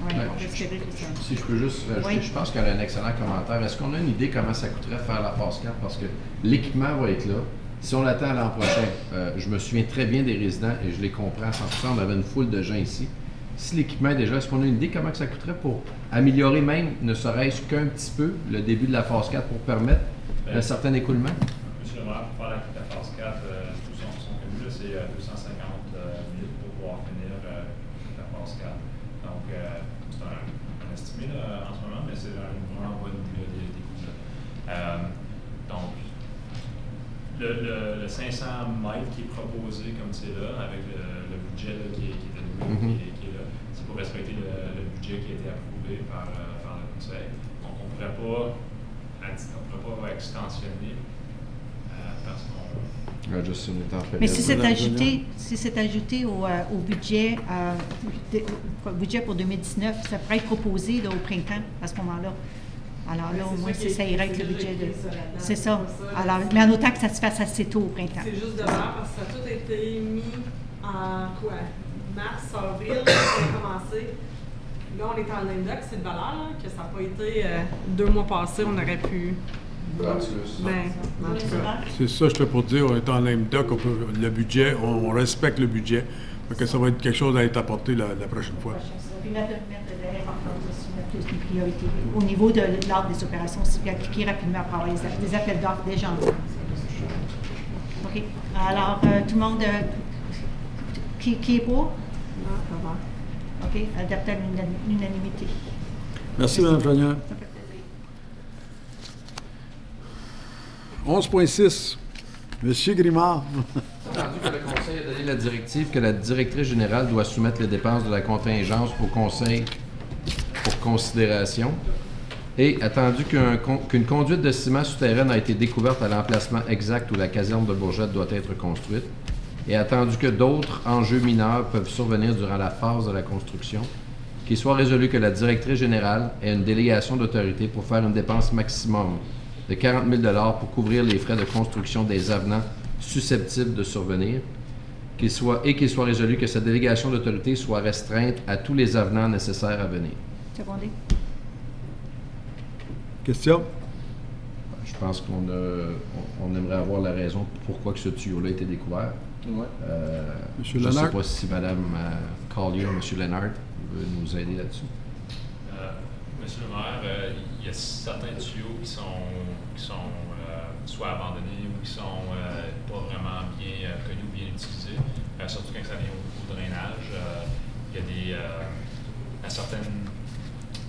Ouais, Ouais, on peut espérer que ça. Si je peux juste rajouter, je pense qu'il y a un excellent commentaire. Est-ce qu'on a une idée comment ça coûterait faire la phase 4? Parce que l'équipement va être là. Si on l'attend l'an prochain, je me souviens très bien des résidents et je les comprends à 100%. On avait une foule de gens ici. Si l'équipement est déjà, est-ce qu'on a une idée comment que ça coûterait pour améliorer même, ne serait-ce qu'un petit peu, le début de la phase 4 pour permettre un certain écoulement? Monsieur le maire, pour faire la phase 4, tous sont connus, c'est 250 000 pour pouvoir finir la phase 4. Donc, c'est un estimé là, en ce moment, mais c'est vraiment pas une idée des coûts. Donc, le 500 mètres qui est proposé comme c'est là, avec le budget là, qui est alloué, qui est là, c'est pour respecter le budget qui a été approuvé par le Conseil. Donc, on ne pourrait pas extensionner parce qu'on... Mais si c'est ajouté au budget, budget pour 2019, ça pourrait être proposé là, au printemps, à ce moment-là. Alors là, au moins, ça irait avec le budget de... C'est ça. Alors, mais en autant que ça se fasse assez tôt au printemps. C'est juste de voir parce que ça a tout été mis en quoi? Mars, avril, ça a commencé. Là, on est en lame doc, c'est de valeur, là, que ça n'a pas été 2 mois passés, on aurait pu... C'est ça, je te pour dire, on est en lame doc, le budget, on respecte le budget. Donc ça va être quelque chose à être apporté la prochaine fois. Puis mettre de l'importance aussi, mettre une priorité. Au niveau de l'ordre des opérations, aussi, puis appliquer rapidement pour avoir des appels d'offres déjà en cours. OK. Alors, tout le monde, qui est pour? Non, ça va. OK. Adapté à l'unanimité. Merci, Mme Chagnon. Ça fait plaisir. 11.6. Monsieur Grimard. Entendu que le Conseil a donné la directive que la directrice générale doit soumettre les dépenses de la contingence au Conseil pour considération. Et attendu qu'une conduite de ciment souterraine a été découverte à l'emplacement exact où la caserne de Bourgette doit être construite. et attendu que d'autres enjeux mineurs peuvent survenir durant la phase de la construction, qu'il soit résolu que la directrice générale ait une délégation d'autorité pour faire une dépense maximum de 40 000 $ pour couvrir les frais de construction des avenants susceptibles de survenir, qu'il soit résolu que cette délégation d'autorité soit restreinte à tous les avenants nécessaires à venir. Secondé. Question? Je pense qu'on aimerait avoir la raison pourquoi que ce tuyau-là a été découvert. Ouais. Monsieur Je ne sais Lennart? pas si Mme Collier ou M. Lennart veut nous aider là-dessus. Monsieur le maire, il y a certains tuyaux qui sont soit abandonnés ou qui sont pas vraiment bien connus ou bien utilisés, surtout quand ça vient au drainage. Il y a à certaines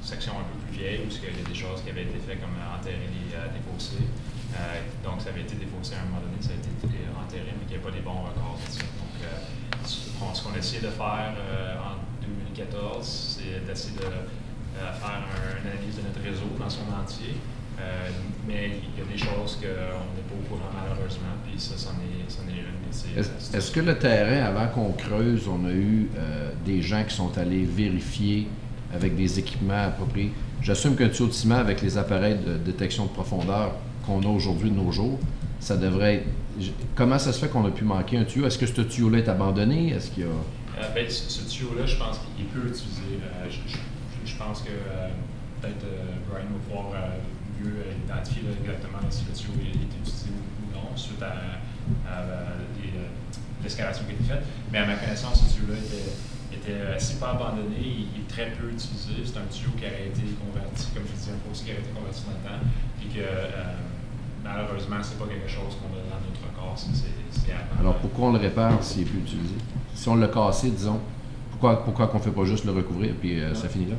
sections un peu plus vieilles où il y a des choses qui avaient été faites comme enterrer des fossés. Donc ça avait été défaussé à un moment donné, ça a été enterré, mais qu'il n'y a pas les bons records de ça. Donc ce qu'on a essayé de faire en 2014, c'est d'essayer de faire une analyse de notre réseau dans son entier. Mais il y a des choses qu'on n'est pas au courant malheureusement, puis ça, c'en est une. Est-ce que le terrain, avant qu'on creuse, on a eu des gens qui sont allés vérifier avec des équipements appropriés? J'assume qu'un tuyau de ciment avec les appareils de détection de profondeur qu'on a aujourd'hui de nos jours, ça devrait être... Comment ça se fait qu'on a pu manquer un tuyau? Est-ce que ce tuyau-là est abandonné? Est-ce qu'il y a... Ce tuyau-là, je pense qu'il est peu utilisé. Je pense que peut-être Brian va pouvoir mieux identifier exactement si le tuyau est utilisé ou non suite à l'escalation qui a été faite. Mais à ma connaissance, ce tuyau-là était si pas abandonné, il est très peu utilisé. C'est un tuyau qui aurait été converti, comme je disais, un fossé qui aurait été converti dans le temps, puis que malheureusement, c'est pas quelque chose qu'on a dans notre corps. Alors pourquoi on le répare s'il n'est plus utilisé? Si on l'a cassé, disons, pourquoi qu'on ne fait pas juste le recouvrir puis ça finit là?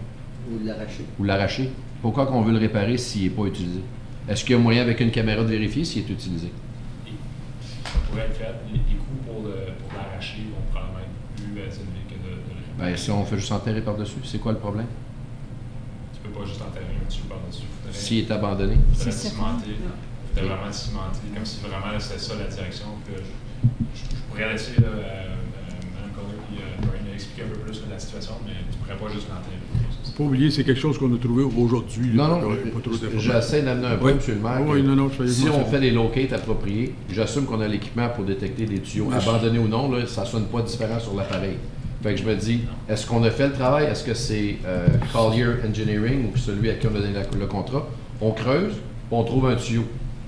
Ou l'arracher. Ou l'arracher. Pourquoi qu'on veut le réparer s'il n'est pas utilisé? Est-ce qu'il y a moyen avec une caméra de vérifier s'il est utilisé? Ça pourrait être fait. Les coûts pour l'arracher vont probablement être plus élevés que de le réparer. Si on fait juste enterrer par-dessus, c'est quoi le problème? Tu peux pas juste enterrer un tuyau par-dessus. S'il est abandonné? C'est cimenter. Il faudrait vraiment cimenter, comme si vraiment c'était ça la direction. Puis, je pourrais laisser Mme Collier et Brian expliquer un peu plus la situation, mais tu pourrais pas juste l'enterrer. Pas oublier, c'est quelque chose qu'on a trouvé aujourd'hui. Non, j'essaie d'amener un point, M. le maire. Oui, si on fait des locates appropriés, j'assume qu'on a l'équipement pour détecter des tuyaux abandonnés ou non, là, ça ne sonne pas différent sur l'appareil. Fait que je me dis, est-ce qu'on a fait le travail? Est-ce que c'est Collier Engineering ou celui à qui on a donné le contrat? On creuse, on trouve un tuyau.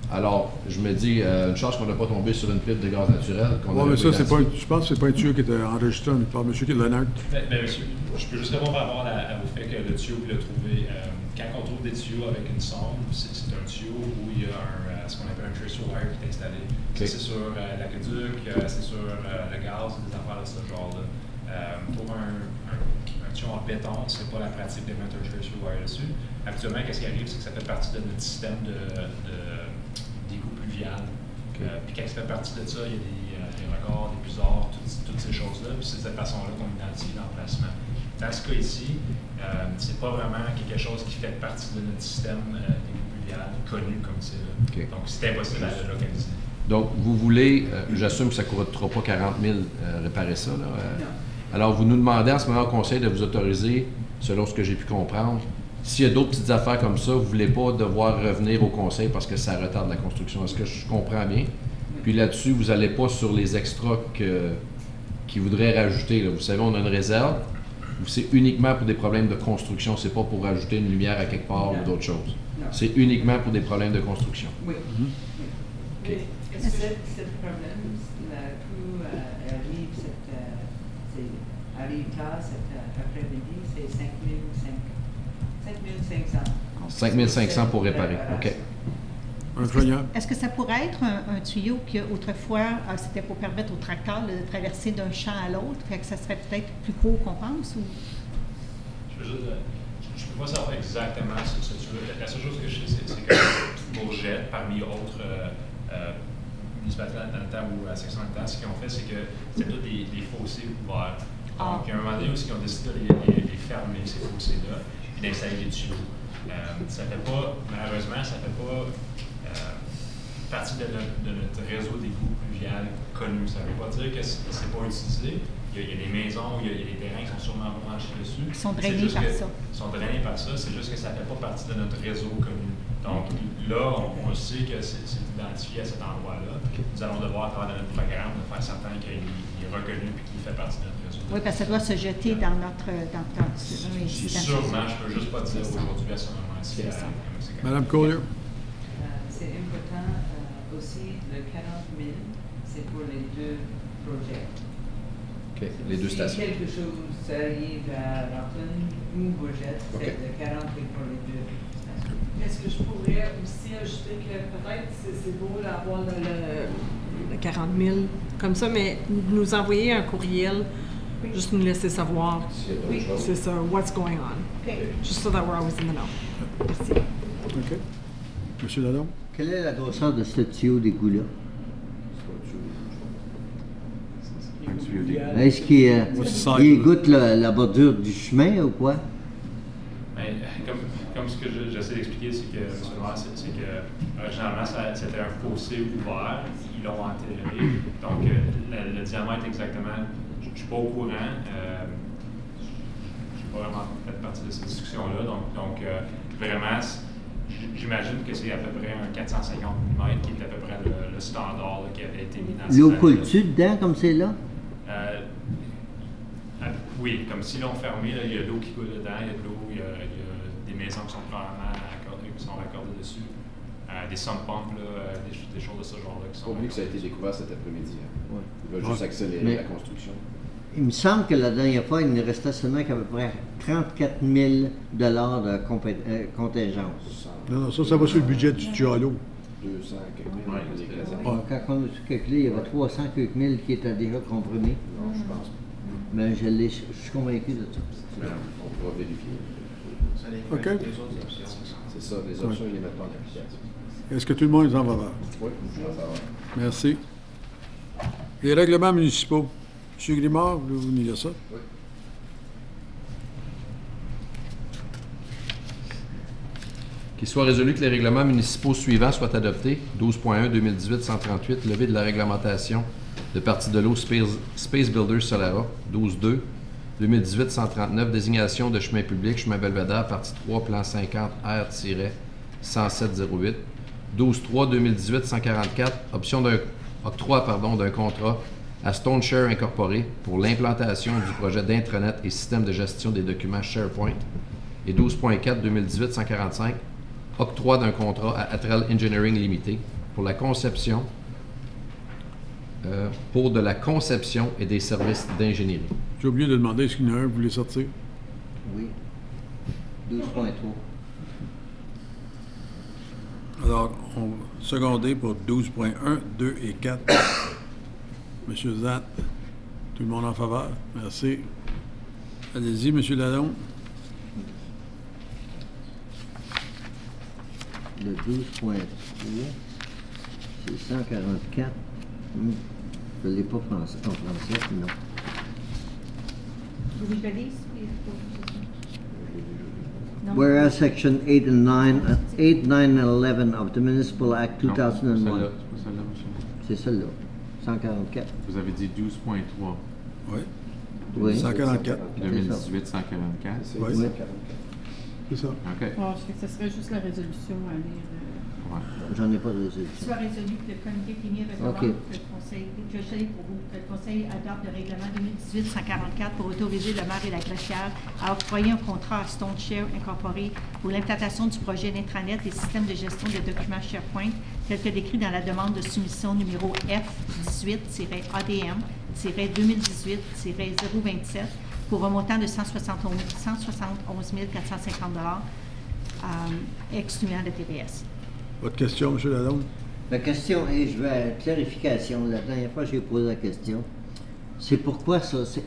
Alors, je me dis, une chance qu'on n'a pas tombé sur une pipe de gaz naturel. Oui, mais ça, je pense que c'est pas un tuyau qui était enregistré par M. Lennart. Mais monsieur, je peux juste répondre par rapport au fait que le tuyau qu'il a trouvé, quand on trouve des tuyaux avec une sonde, c'est un tuyau où il y a ce qu'on appelle un tracer wire qui est installé. Okay. C'est sur l'aqueduc, c'est sur le gaz, des affaires de ce genre-là. Pour un tuyau en béton, c'est pas la pratique de mettre un tracer wire dessus. Habituellement, qu'est-ce qui arrive, c'est que ça fait partie de notre système d'égout pluvial. Okay. Puis quand ça fait partie de ça, il y a des records, des puisards, toutes ces choses-là. Puis c'est de cette façon-là qu'on identifie l'emplacement. Dans ce cas ici, c'est pas vraiment quelque chose qui fait partie de notre système d'égout pluvial connu comme c'est là. Okay. Donc c'est impossible à le localiser. Donc vous voulez, j'assume que ça ne coûtera pas 40 000 réparer ça. Là, alors vous nous demandez en ce moment au conseil de vous autoriser, selon ce que j'ai pu comprendre, s'il y a d'autres petites affaires comme ça, vous ne voulez pas devoir revenir au conseil parce que ça retarde la construction. Est-ce que je comprends bien? Puis là-dessus, vous n'allez pas sur les extras qu'ils voudraient rajouter. Là. Vous savez, on a une réserve. C'est uniquement pour des problèmes de construction. C'est pas pour rajouter une lumière à quelque part ou d'autres choses. C'est uniquement pour des problèmes de construction. Oui. Okay. Est-ce que ce problème, arrive tard cet après-midi, c'est 5 500 pour réparer. OK. Est-ce que ça pourrait être un tuyau qui, autrefois, c'était pour permettre au tracteur de traverser d'un champ à l'autre, fait que ça serait peut-être plus court qu'on pense? Ou... Je ne peux pas savoir exactement ce tuyau-là. La seule chose que je sais, c'est que Bourget, parmi autres municipalités dans le temps ou à la section dans le temps, ce qu'ils ont fait, c'est que c'était tous des fossés ouverts. Donc, à un moment donné aussi, ils ont décidé de les fermer, ces fossés-là, et d'installer des tuyaux. Ça fait pas, malheureusement, ça fait pas partie de notre réseau d'égouts pluvial connu. Ça ne veut pas dire que c'est pas utilisé. Il y a des maisons, il y a des terrains qui sont sûrement branchés dessus. Ils sont drainés par ça. Ils sont drainés par ça, c'est juste que ça ne fait pas partie de notre réseau connu. Donc là, on sait que c'est identifié à cet endroit-là. Nous allons devoir, à travers notre programme, de faire certain qu'il est reconnu et qu'il fait partie de notre réseau. Oui, parce que ça doit se jeter dans notre Sûrement, je ne peux juste pas dire aujourd'hui à ce moment-ci. Madame Collier. C'est important aussi, le 40 000, c'est pour les deux projets. OK, les deux stations. Si quelque chose arrive à Rockland ou Bourget, c'est le 40 000 pour les deux stations. Est-ce que je pourrais aussi ajouter que peut-être c'est beau d'avoir le 40 000 comme ça, mais nous envoyer un courriel, juste nous laisser savoir, c'est ça, what's going on. Just so that we're always in the know. Merci. OK. Monsieur Lalonde? Quelle est la grosseur de ce tuyau d'égout-là? Est-ce qu'il égoutte la bordure du chemin ou quoi? Mais, comme ce que j'essaie d'expliquer, c'est que, originalement, c'était un fossé ouvert. Ils l'ont enterré. Donc, le diamètre exactement, je ne suis pas au courant. Je n'ai pas vraiment fait partie de cette discussion-là. Donc vraiment, j'imagine que c'est à peu près un 450 mm qui est à peu près le standard là, qui avait été mis dans L'eau coule-tu dedans comme c'est là? Oui, comme si l'on fermé, là, il y a de l'eau qui coule dedans, il y a de l'eau, il y a des maisons qui sont probablement raccordées dessus, des sump pumps, là, des choses de ce genre-là qui sont. Oubliez que ça a été découvert cet après-midi. Hein. Ouais. Ils veulent juste accélérer la construction. Il me semble que la dernière fois, il ne restait seulement qu'à peu près 34 000 de contingence. Non, ça va sur le budget du tuyau à l'eau. 200 quelques mille. Quand on a calculé, il y avait 300 quelques mille qui étaient déjà comprimés. Non, je pense pas. Mais je suis convaincu de ça. On pourra vérifier. OK. C'est ça, les options, ils les mettent pas en application. Est-ce que tout le monde est en faveur? Oui, je suis en faveur. Merci. Les règlements municipaux. M. Grimard, vous nous dire ça? Oui. Qu'il soit résolu que les règlements municipaux suivants soient adoptés. 12.1 2018-138, levée de la réglementation de partie de l'eau Space Builder Solara. 12.2 2018-139, désignation de chemin public, chemin Belvédère, partie 3, plan 50 R-10708. 12.3 2018-144, octroi d'un contrat à StoneShare Incorporé pour l'implantation du projet d'intranet et système de gestion des documents SharePoint. Et 12.4 2018-145, octroi d'un contrat à Atrel Engineering Limited pour la conception de la conception et des services d'ingénierie. J'ai oublié de demander, est-ce qu'il y en a un que vous voulez sortir? Oui. 12.3. Alors, on va seconder pour 12.1, 2 et 4. Monsieur Zat, tout le monde en faveur? Merci. Allez-y, Monsieur Lalonde. Le 12.3, c'est 144. Je ne l'ai pas en français, non. Vous voulez que je lise? Whereas Section 8 and 9, 8, 9 and 11 of the Municipal Act 2001. C'est celle-là. 144. Vous avez dit 12.3. Oui. Oui. 144. 2018, 144. Oui. C'est ça. OK. Bon, je sais que ce serait juste la résolution à lire. J'en ai pas de résolution. Soit résolu que le comité plénier recommande que le Conseil, que je pour vous, que le Conseil adopte le règlement 2018-144 pour autoriser le maire et la greffière à octroyer un contrat à StoneShare Incorporé pour l'implantation du projet d'intranet et système de gestion des documents SharePoint tel que décrit dans la demande de soumission numéro F18-ADM-2018-027 pour un montant de 171 450 excluant le TPS. Votre question, M. Lalonde? La question est, je veux clarification. La dernière fois, j'ai posé la question. C'est pourquoi ça? C'est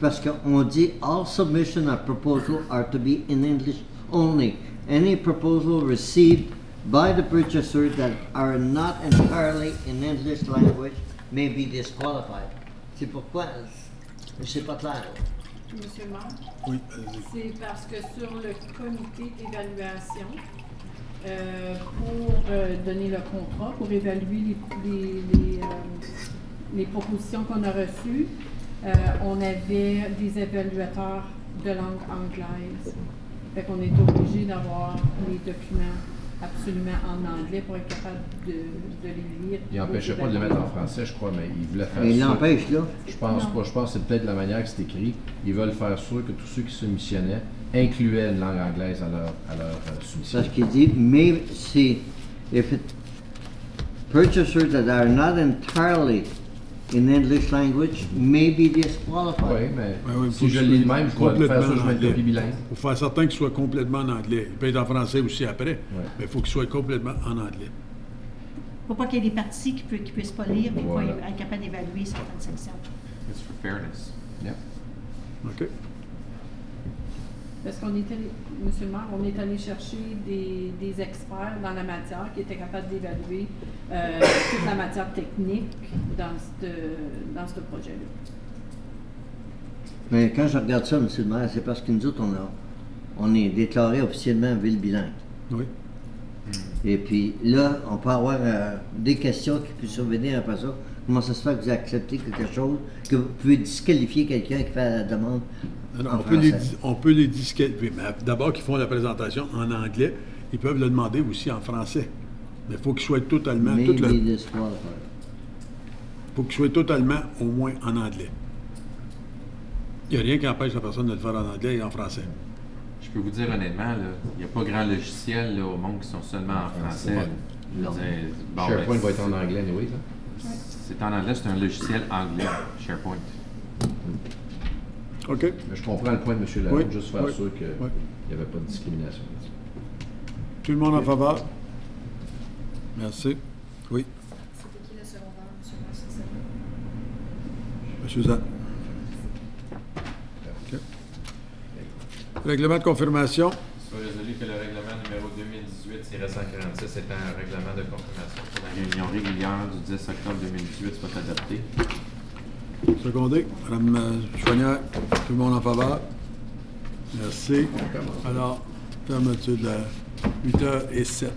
parce qu'on dit « All submissions or proposals are to be in English only. Any proposal received by the purchaser that are not entirely in English language may be disqualified. » C'est pourquoi c'est pas clair. Monsieur le maire? Oui. C'est parce que sur le comité d'évaluation, pour donner le contrat, pour évaluer les propositions qu'on a reçues, on avait des évaluateurs de langue anglaise. Fait qu'on est obligé d'avoir les documents absolument en anglais pour être capable de les lire. Il n'empêchait pas de le mettre en français, je crois, mais il voulait faire il sûr. l'empêche, là? Je pense pas. Je pense que c'est peut-être la manière que c'est écrit. Ils veulent faire sûr que tous ceux qui soumissionnaient incluaient une langue anglaise à leur soumission. Parce qu'il dit, mais si if it purchasers that are not entirely in English language may be disqualified. Oui, mais oui, si je lis le même, je dois faire ça, je mets une anglais. copie bilingue. Il faut faire certain qu'il soit complètement en anglais. Il peut être en français aussi après, Ouais. mais il faut qu'il soit complètement en anglais. Il ne faut pas qu'il y ait des parties qui ne puissent pas lire, mais Voilà. qu'il faut être capable d'évaluer certaines sections. It's for fairness. Yeah. OK? Parce qu'on est allé, Monsieur le maire, on est allé chercher des experts dans la matière qui étaient capables d'évaluer toute la matière technique dans ce projet-là. Mais quand je regarde ça, M. le maire, c'est parce que nous autres, on est déclaré officiellement ville bilingue. Oui. Et puis là, on peut avoir des questions qui peuvent survenir après ça. Comment ça se fait que vous acceptez quelque chose, que vous pouvez disqualifier quelqu'un qui fait la demande en français? On peut les disqualifier. Mais d'abord qu'ils font la présentation en anglais, ils peuvent le demander aussi en français. Mais il faut qu'il soit totalement... Mais il faut qu'il soit totalement au moins en anglais. Il n'y a rien qui empêche la personne de le faire en anglais et en français. Je peux vous dire honnêtement, il n'y a pas grand logiciel là, au monde qui sont seulement en français. Je veux dire, bon, SharePoint ben, va être en anglais, oui, ça. C'est en anglais, c'est un logiciel anglais, SharePoint. OK. Mais je comprends le point de M. Lalonde, Oui, juste faire oui, sûr qu'il oui. n'y avait pas de discrimination. Tout le monde en faveur? Merci. Oui. C'était qui le secondaire, M. le maire, sur cette M. Zan. OK. Règlement de confirmation. Soit résolu que le règlement numéro 2018-146 étant un règlement de confirmation pour la réunion régulière du 10 octobre 2018 soit adopté. Secondé. Mme Chouanière, tout le monde en faveur? Merci. Alors, fermeture de la 8h07.